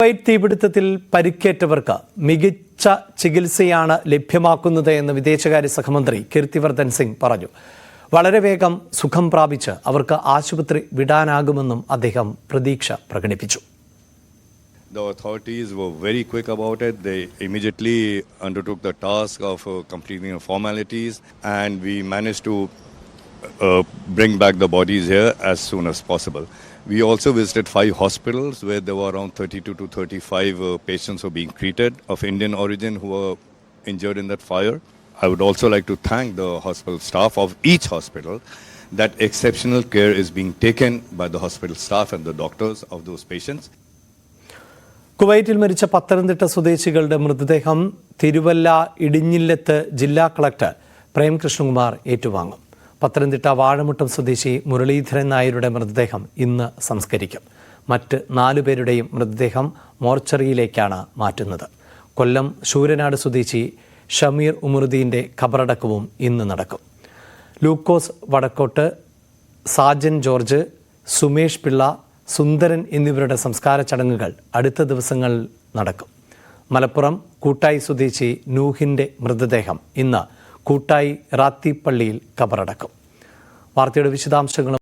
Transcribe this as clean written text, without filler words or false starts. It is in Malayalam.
കുവൈറ്റ് തീപിടുത്തത്തിൽ പരിക്കേറ്റവർക്ക് മികച്ച ചികിത്സയാണ് ലഭ്യമാക്കുന്നത് എന്ന് വിദേശകാര്യ സഹമന്ത്രി കീർത്തിവർദ്ധൻ സിംഗ് പറഞ്ഞു. വളരെ വേഗം സുഖം പ്രാപിച്ച് അവർക്ക് ആശുപത്രി വിടാനാകുമെന്നും അദ്ദേഹം പ്രതീക്ഷ പ്രകടിപ്പിച്ചു. The authorities were very quick about it. They immediately undertook the task of completing the formalities, and we managed to bring back the bodies here as soon as possible. We also visited 5 hospitals where there were around 32 to 35 patients who were being treated of Indian origin who were injured in that fire. I would also like to thank the hospital staff of each hospital that exceptional care is being taken by the hospital staff and the doctors of those patients. കുവൈറ്റിൽ മരിച്ച പത്തനംതിട്ട സ്വദേശികളുടെ മൃതദേഹം തിരുവല്ല ഇടിഞ്ഞില്ലത്ത് ജില്ലാ കളക്ടർ പ്രേംകൃഷ്ണകുമാർ ഏറ്റുവാങ്ങും. പത്തനംതിട്ട വാഴമുട്ടം സ്വദേശി മുരളീധരൻ നായരുടെ മൃതദേഹം ഇന്ന് സംസ്കരിക്കും. മറ്റ് 4 പേരുടെയും മൃതദേഹം മോർച്ചറിയിലേക്കാണ് മാറ്റുന്നത്. കൊല്ലം ശൂരനാട് സ്വദേശി ഷമീർ ഉമറുദ്ദീൻ്റെ ഖബറടക്കവും ഇന്ന് നടക്കും. ലൂക്കോസ് വടക്കോട്ട്, സാജൻ ജോർജ്, സുമേഷ് പിള്ള, സുന്ദരൻ എന്നിവരുടെ സംസ്കാര ചടങ്ങുകൾ അടുത്ത ദിവസങ്ങളിൽ നടക്കും. മലപ്പുറം കൂട്ടായി സ്വദേശി നൂഹിൻ്റെ മൃതദേഹം ഇന്ന് കൂട്ടായി റാത്തിപ്പള്ളിയിൽ ഖബറടക്കും. വാർത്തയുടെ വിശദാംശങ്ങളും